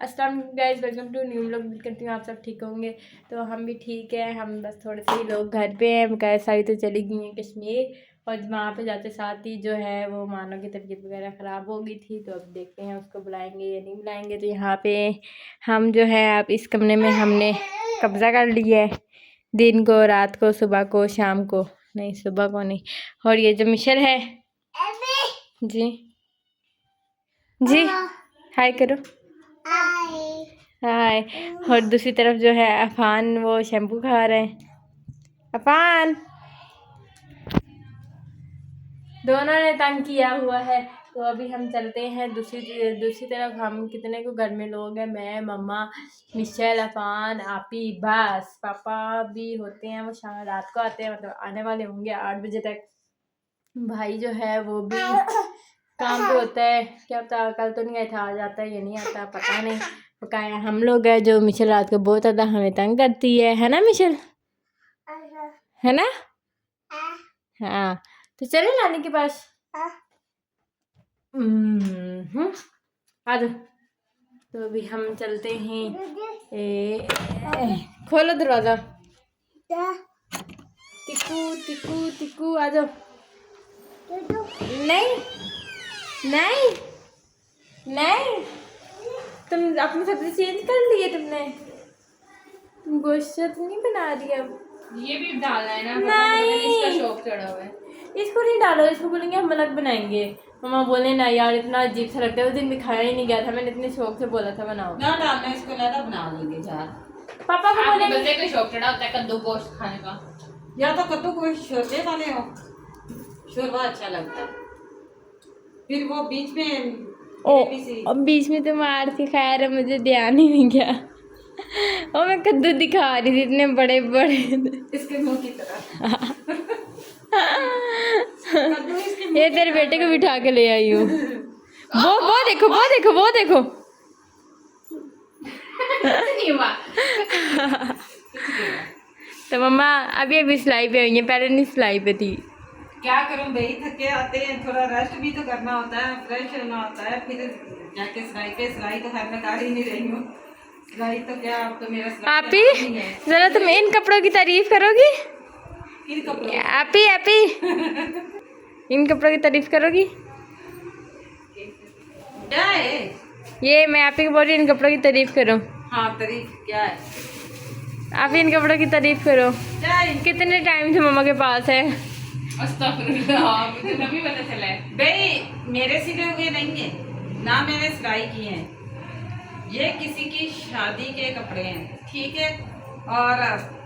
अस्सलाम guys, welcome to new vlog. उम्मीद करती हूँ आप सब ठीक होंगे। तो हम भी ठीक है। हम बस थोड़े से ही लोग घर पे हैं। गाइस सारी तो चली गई हैं कश्मीर, और वहाँ पे जाते साथ ही जो है वो मानो की तबीयत वगैरह ख़राब हो गई थी। तो अब देखते हैं उसको बुलाएंगे या नहीं बुलाएंगे। तो यहाँ पे हम जो है अब इस कमरे में हमने कब्ज़ा कर लिया है, दिन को, रात को, सुबह को, शाम को, नहीं सुबह को नहीं। और ये जो मिशर है जी जी हाय करो, हाय। और दूसरी तरफ जो है अफान वो शैम्पू खा रहे हैं। अफान दोनों ने तंग किया हुआ है। तो अभी हम चलते हैं दूसरी तरफ। हम कितने को घर में लोग हैं, मैं, मम्मा, मिशेल, अफान, आपी, बस। पापा भी होते हैं, वो शाम रात को आते हैं, मतलब आने वाले होंगे 8 बजे तक। भाई जो है वो भी काम पे होता है, क्या पता कल तो नहीं आया था, आज आता है या नहीं आता पता नहीं। पकाया हम लोग है। जो मिशेल रात को बहुत ज़्यादा हमें तंग करती है ना मिशेल, है ना? हाँ, तो चले नानी के पास। आ जाओ। तो अभी हम चलते हैं। खोलो दरवाजा। टिकू टिकू टिकू आ जाओ। नहीं नहीं नहीं, तुम अपनी सब्जी चेंज कर ली है तुमने। तुम गोश्त तो नहीं बना दिया। ये भी डालना है ना, नहीं, इसका शौक चढ़ा हुआ है। इसको नहीं डालो, इसको बोलेंगे हम अलग बनाएंगे। मम्मा बोले ना यार इतना अजीब सा लगता है, उस दिन भी खाया ही नहीं गया था, मैंने इतने शौक से बोला था बनाओ ना डालना, इसको ज्यादा बना लेंगे यार। पापा को बोले बंदे का शौक चढ़ा होता है कद्दू गोश्त खाने का, या तो कद्दू गोश्त शोरबे वाले हो, शोरबा अच्छा लगता है। फिर वो बीच में अब बीच में तो मार थी, खैर मुझे ध्यान ही नहीं गया। और मैं कद्दू दिखा रही थी, इतने बड़े बड़े इसके मुंह की तरह। ये तेरे बेटे को बिठा के ले आई हूँ। वो देखो वो देखो वो देखो। नहीं हुआ। तो मम्मा अभी सिलाई पे हुई है, पहले नहीं सिलाई पे थी। क्या करूं भाई, थके आते हैं, थोड़ा रेस्ट भी तो करना होता है, फ्रेश होना होता है, फिर जाके सिलाई तो खैर मैं कर ही नहीं रही हूँ। सिलाई तो क्या, अब तो मेरा आप ही जरा तुम इन कपड़ों की तारीफ करोगी? इन कपड़ों आप ही इन कपड़ों की तारीफ करोगी? क्या है ये मैं आप ही को बोल रही हूँ, इन कपड़ों की तारीफ करो। हाँ, तारीफ क्या है? आप इन कपड़ों की तारीफ करो। क्या है? कितने टाइम से मम्मा के पास है? मुझे तभी पता चला है भाई, मेरे सिले हुए नहीं है ना, मैंने सिलाई की है। ये किसी की शादी के कपड़े हैं, ठीक है। और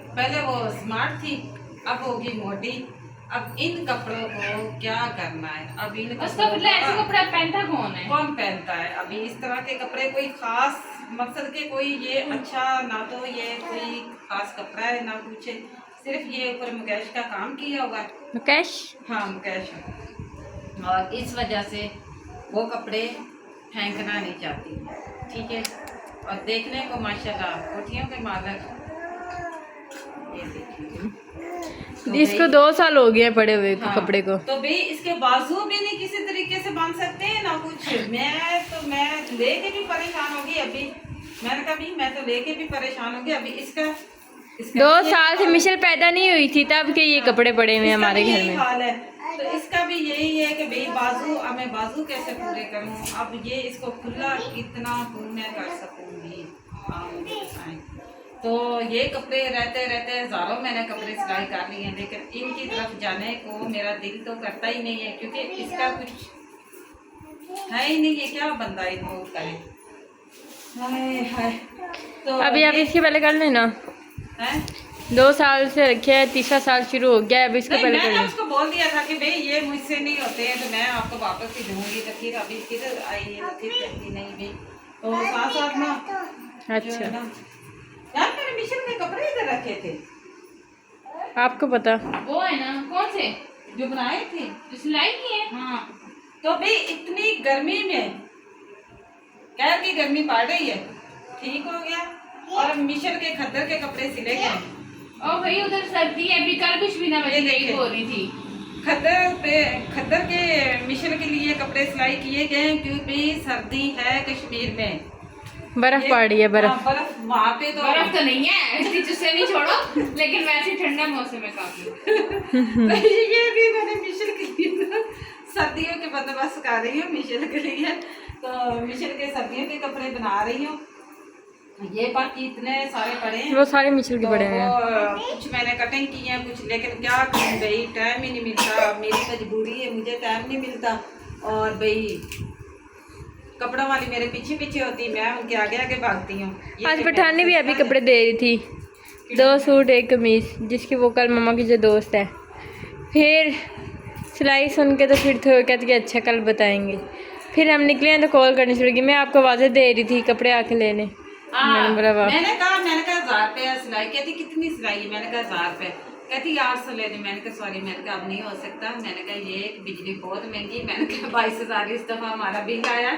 पहले वो स्मार्ट थी, अब होगी मोटी। अब इन कपड़ों को क्या करना है? अब इन ऐसे कपड़ा पहनता कौन है? कौन पहनता है अभी इस तरह के कपड़े? कोई खास मकसद के कोई ये अच्छा ना, तो ये कोई खास कपड़ा है ना कुछ, सिर्फ ये ऊपर मुकेश का काम किया होगा। मुकेश? हाँ मुकेश। और इस वजह से वो कपड़े फेंकना नहीं चाहती, ठीक है। और देखने को माशाल्लाह कोठियों के मालक, ये देखिए तो इसको 2 साल हो गए पड़े हुए कपड़े को। तो भाई इसके बाजू भी नहीं किसी तरीके से बांध सकते हैं ना कुछ। मैं लेके भी परेशान होगी अभी। मैंने कहा मैं तो लेके भी परेशान होगी अभी। इसका 2 साल से मिशेल पैदा नहीं हुई थी तब के ये कपड़े पड़े हुए हमारे घर में। हाल है तो इसका भी यही है कि भाई बाजू, अब मैं बाजू कैसे पूरे करूं? अब ये इसको खुला कितना मैं कर सकूंगी? तो ये कपड़े रहते रहते हजारों मैंने कपड़े सिलाई कर लिए हैं, लेकिन इनकी तरफ जाने को मेरा दिल तो करता ही नहीं है, क्योंकि इसका कुछ है ही नहीं है। क्या बंदा इनको करे? हाय हाय। तो अभी आप इसके पहले कर लेना है। 2 साल से रखे है, तीसरा साल शुरू हो गया है, अब इसको पहले कर मैंने लेना। उसको बोल दिया था कि भाई ये मुझसे नहीं होते हैं, तो मैं आपको वापस ही दूंगी। तो फिर अभी किधर आई है, तो फिर कहती नहीं भाई। तो साथ साथ ना, अच्छा यार मैंने मिशन के कपड़े इधर रखे थे, आपको पता? वो है ना, कौन से जो बनाए थे, जो सिलाई की है। हाँ, तो भाई इतनी गर्मी में, क्या की गर्मी पड़ रही है, ठीक हो गया। और मिशन के खद्दर के कपड़े सिले गए। और भाई उधर सर्दी है, अभी कल कुछ भी ना बजे हो रही थी। खद्दर के मिशन के लिए कपड़े सिलाई किए गए, क्योंकि सर्दी है कश्मीर में। बर्फ पड़ रही है, बर्फ। बर्फ वहाँ पे तो बर्फ तो नहीं है, इसकी चुस्से नहीं छोड़ो, लेकिन वैसे ही ठंडा मौसम है काफी। तो ये भी मैंने मिशेल के लिए ना सर्दियों के बंदोबस्त कर रही हूँ मिशेल के लिए। तो मिशेल के सर्दियों के कपड़े बना रही हूँ। ये बाकी इतने सारे पड़े हैं, वो सारे मिशेल के तो पड़े हैं। वो कुछ मैंने कटिंग की है, कुछ लेकिन क्या करूँ भाई, टाइम ही नहीं मिलता, मेरी मजबूरी है, मुझे टाइम नहीं मिलता। और भाई कपड़ों वाली मेरे पीछे पीछे होती, मैं उनके आगे आगे भागती हूँ। ये आज जो पठान ने भी मैंने अभी कपड़े दे रही थी, 2 सूट 1 कमीज, जिसकी वो कल मम्मा की जो दोस्त है। फिर सिलाई सुन के तो फिर तो कहती कि अच्छा कल बताएंगे। फिर हम निकले हैं तो कॉल करनी शुरू की, मैं आपको आवाज़ें दे रही थी कपड़े आके लेने। मैंने बोला वाह। मैंने कहा 1000 रुपये सिलाई। कहती कितनी सिलाई है? मैंने कहा 1000 रुपये। कहती 800 ले ली। मैंने कहा सॉरी, मैंने कहा अब नहीं हो सकता। मैंने कहा ये बिजली बहुत महंगी। मैंने कहा 22,000 इस दफ़ा हमारा बिल आया।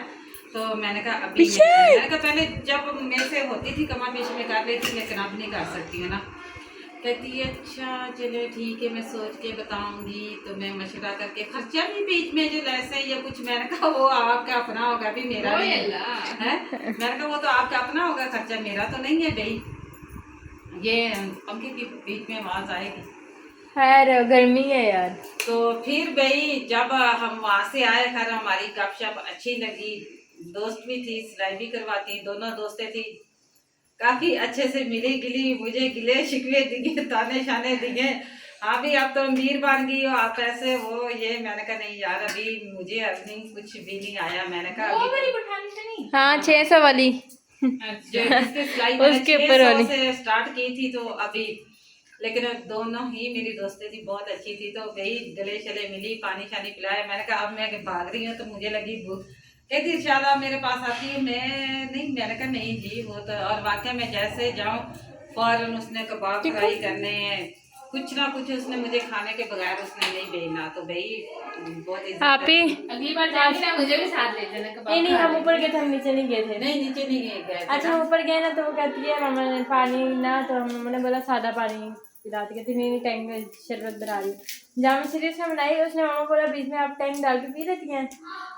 तो मैंने कहा अभी मैंने कहा पहले जब मेरे से होती थी कमा पेश में कर लेती, लेकिन अब नहीं कर सकती है ना। कहती है अच्छा चलो ठीक है, मैं सोच के बताऊंगी। तो मैं मशवरा करके, खर्चा भी बीच में जो लेस है या कुछ, मैंने कहा वो आपका अपना होगा, भी मेरा नहीं है। मैंने कहा वो तो आपका अपना होगा, खर्चा मेरा तो नहीं है भाई। ये पंखे के बीच में आवाज आएगी। खैर गर्मी है यार। तो फिर भाई जब हम वहाँ से आए, खैर हमारी गपशप अच्छी लगी, दोस्त भी थी, सिलाई भी करवाती, दोनों दोस्तें थी, काफी अच्छे से मिली गिली, मुझे गिले शिकवे दिए, ताने शाने दिए। हाँ भी आप तो अमीर बन गई हो, आप ऐसे वो ये। मैंने कहा नहीं यार अभी मुझे अर्निंग कुछ भी नहीं आया। मैंने कहा वो अभी वाली पठानी से नहीं। हाँ 600 वाली जिसकी सिलाई मैंने उसके ऊपर 600 वाली से स्टार्ट की थी, तो अभी लेकिन दोनों ही मेरी दोस्तें थी, बहुत अच्छी थी। तो गई, गले शले मिली, पानी शानी पिलाया। मैंने कहा अब मैं भाग रही हूँ तो मुझे लगी भूख। कहती इरशादा मेरे पास आती है। मैं नहीं, मैंने कहा नहीं जी वो तो। और वाकई में जैसे जाऊँ फौरन उसने कबाब फ्राई करने हैं, कुछ ना कुछ उसने मुझे खाने के बगैर उसने नहीं भेजना। तो भाई बहुत आप ही अगली बार जाएंगे ना मुझे भी साथ ले जाना कबाब। नहीं हम ऊपर गए थे, हम नीचे नहीं गए थे। नहीं नीचे नहीं गए थे। अच्छा हम ऊपर गए ना तो वो कहती है मम्मा ने पानी ना, तो हम मम्मा ने बोला सादा पानी पिलाती। कहती नहीं टैंक में शरबत बना रही। जामा शरीफ से बनाई, उसने मम्मा बोला बीच में आप टैंक डाल के पी लेती हैं।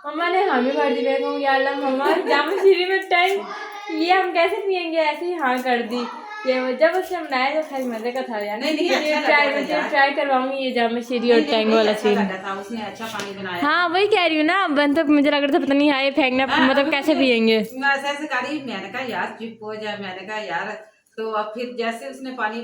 मम्मा ने हामी भर दी। मैं कहूँ या अल्लाह मम्मा जामा शरीफ में टैंक ये हम कैसे पियेंगे? ऐसे ही हाँ कर दी। ये वो जब उसने बनाया तो खैर मजे का था यार। नहीं, अच्छा ट्राई करवाऊंगी ये जामा शरीफ और टैंक वाला सीन। उसने अच्छा पानी बनाया। हाँ वही कह रही हूँ ना, बन तो मुझे लग रहा था पता नहीं हाय फेंकना, मतलब कैसे पियेंगे। मैं ऐसे करी, मैंने कहा यार चुप हो जाए। मैंने कहा यार, तो अब फिर जैसे उसने पानी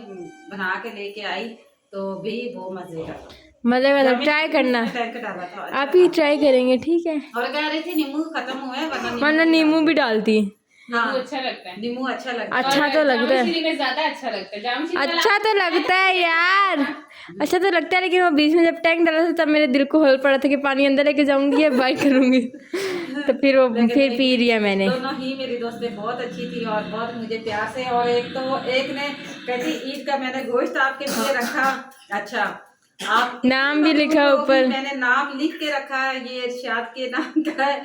बना के लेके आई तो भी वो मजे का मतलब ट्राई करना, टैंक डाला था। आप ही ट्राई करेंगे ठीक है। और कह रही थी नींबू खत्म हुआ है, वरना नींबू भी डालती है। हाँ अच्छा लगता है। नींबू अच्छा लगता है। अच्छा तो लगता है, जामशीरी में ज्यादा अच्छा लगता है। जामशीरी वाला अच्छा तो लगता है यार, अच्छा तो लगता है। लेकिन वो बीच में जब टैंक डाला था तब मेरे दिल को होल पड़ा था कि पानी अंदर लेके जाऊंगी या बाई करूंगी। तो फिर वो फिर पी लिया मैंने। दोनों ही मेरी दोस्तें बहुत अच्छी थी और बहुत मुझे प्यार से। और एक ने कहती ईद का मैंने गोश्त आपके लिए रखा। अच्छा आप नाम भी लिखा ऊपर, मैंने नाम लिख के रखा है, ये इरशाद के नाम का है।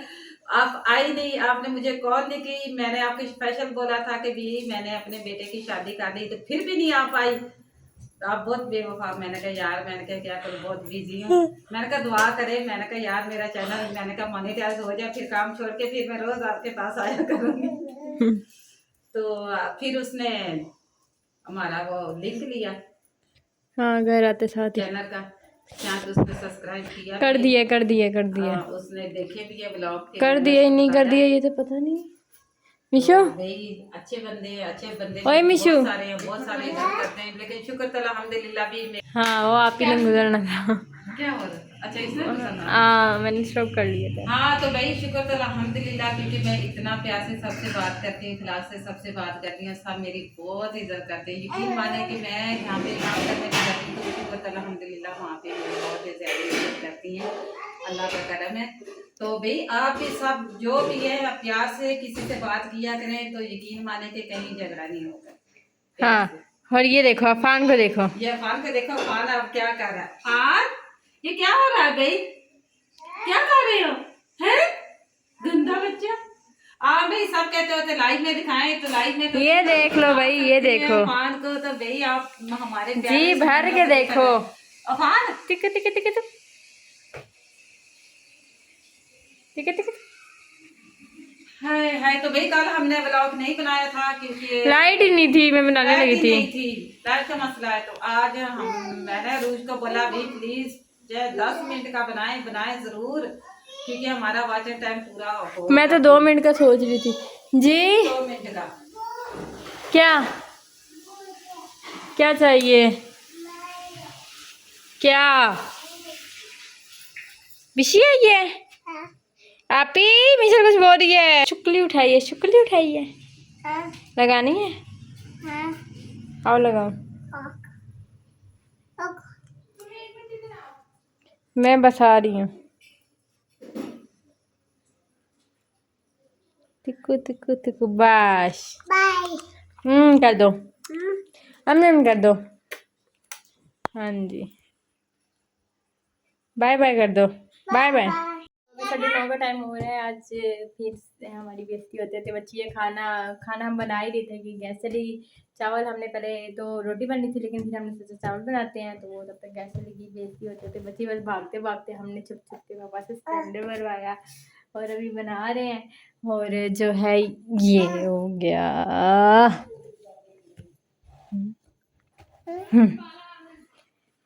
आप आई नहीं, आपने मुझे कॉल नहीं की। मैंने आपको स्पेशल बोला था कि भी मैंने अपने बेटे की शादी कर ली, तो फिर भी नहीं आ पाई। तो आप बहुत बेवफा। मैंने कहा यार, मैंने कहा क्या करूँ, बहुत बिजी हूँ। मैंने कहा दुआ करे। मैंने कहा यार मेरा चैनल, मैंने कहा मोनेटाइज हो जाए, फिर काम छोड़ के फिर मैं रोज आपके पास आया करूँगी। तो फिर उसने हमारा वो लिंक लिया हाँ घर आते साथ ही चैनल का, चैनल उसने सब्सक्राइब किया, कर दिया कर दिया कर दिया उसने देखे भी है ब्लॉग कर दिया ही नहीं कर दिया, ये तो पता नहीं। मिशो भाई अच्छे बंदे ओए मिशु, बहुत सारे इज्जत करते हैं, लेकिन शुक्र तो अल्हम्दुलिल्लाह भी हाँ वो आप ही ने गुजरना था। क्या हो रहा? अच्छा इसने गुजरना? हाँ मैंने स्टॉप कर लिया था। हाँ तो भाई शुक्र तो अल्हम्दुलिल्लाह, क्योंकि मैं इतना प्यार से सबसे बात करती हूँ, इखलास से सबसे बात करती हूँ, सब मेरी बहुत इज्जत करते हैं। यकीन माने कि मैं यहाँ पे काम करने की जाती हूँ तो शुक्र तो अल्हम्दुलिल्लाह वहाँ पे मेरी बहुत ही ज़्यादा इज्जत करती हैं, अल्लाह का करम है। तो भाई आप भी सब जो भी है प्यार से किसी से बात किया करें, तो यकीन माने कि कहीं झगड़ा नहीं होगा। हाँ और ये देखो अफान को देखो, ये अफान को देखो। अफान अब क्या कर रहा है? अफान ये क्या हो रहा है भाई? क्या कर रहे हो? हैं गंदा बच्चा। भाई सब कहते होते लाइव में दिखाएं, तो लाइव में तो ये देख लो भाई, ये देखो अफान को। तो भाई आप हमारे जी भर के देखो अफान। टिक टिक टिक टिक टिक टिक। है तो भाई कल हमने ब्लॉग नहीं बनाया था क्योंकि लाइट ही नहीं थी, मैं बनाने लाइट लगी ही थी। नहीं थी, लाइट का मसला है। तो आज मैंने रूज को बोला भी प्लीज 10 मिनट का बनाए जरूर, क्योंकि हमारा वॉचिंग टाइम पूरा हो। मैं तो 2 मिनट का सोच रही थी जी। 2 मिनट का क्या क्या चाहिए? क्या बिशी है ये? आपी मिशल कुछ बोल रही है। शुक्ली उठाइए, शुक्ली उठाइए। लगानी है? आओ लगाओ। मैं बस आ रही हूँ। तिक्कू तिक्कू तिक्कू बस। कर दो। कर दो। हाँ जी, बाय बाय कर दो। Bye bye. 9:30 का टाइम हो रहा है। आज फिर से हमारी बेइज्जती होते थे बच्ची। खाना हम बना ही रहे थे कि गैस चली। चावल हमने पहले तो रोटी बननी थी, लेकिन फिर हमने सोचा चावल बनाते हैं, तो वो तब तक गैस चली गई। बेइज्जती होते थे बच्ची, बस भागते भागते हमने छुप छुप के पापा से सिलेंडर भरवाया और अभी बना रहे हैं। और जो है ये हो गया।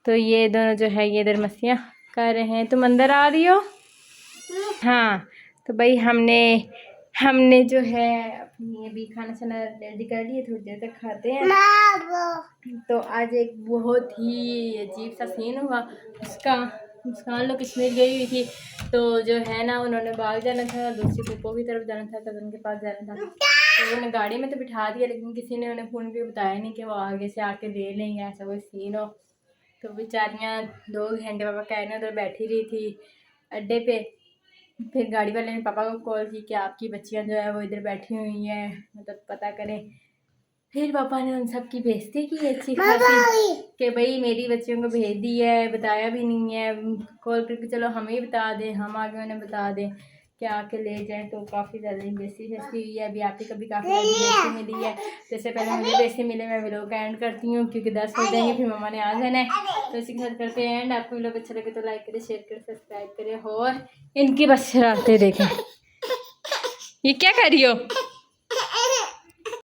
तो ये दोनों जो है ये इधर मस्तियाँ कर रहे हैं। तुम अंदर आ रही हो? हाँ, तो भाई हमने जो है अपनी अभी खाना शाना रेडी कर लिए, थोड़ी देर तक खाते हैं। तो आज एक बहुत ही अजीब सा सीन हुआ। उसका मुस्कान लोग कश्मीर गई हुई थी, तो जो है ना उन्होंने बाग जाना था, दूसरी पुप्पो की तरफ जाना था, कज़न के पास जाना था। तो उन्होंने गाड़ी में तो बिठा दिया, लेकिन किसी ने उन्हें फ़ोन पे बताया नहीं कि वो आगे से आके ले लेंगे, ऐसा कोई सीन हो। तो बेचारियाँ 2 घंटे पापा कहने उधर बैठी रही थी अड्डे पे। फिर गाड़ी वाले ने पापा को कॉल की कि आपकी बच्चियां जो है वो इधर बैठी हुई हैं, मतलब पता करें। फिर पापा ने उन सब की बेइज्जती की अच्छी खासी कि भाई मेरी बच्चियों को भेज दी है, बताया भी नहीं है। कॉल करके चलो हमें ही बता दें, हम आगे उन्हें बता दें कि आके ले जाएं। तो काफ़ी ज़्यादा बेइज्जती हुई है। अभी आपकी कभी काफ़ी ज़्यादा बेइज्जती मिली है। जैसे पहले मुझे बेइज्जती मिले, मैं व्लॉग का एंड करती हूँ क्योंकि 10 हो जाएंगे, फिर मम्मा ने आ जाना है। तो इसी के साथ करते हैं एंड। आपको व्लॉग अच्छा लगे तो लाइक करें, शेयर करें, सब्सक्राइब करें। और इनकी बस शरारतें देखें। ये क्या कर रही हो?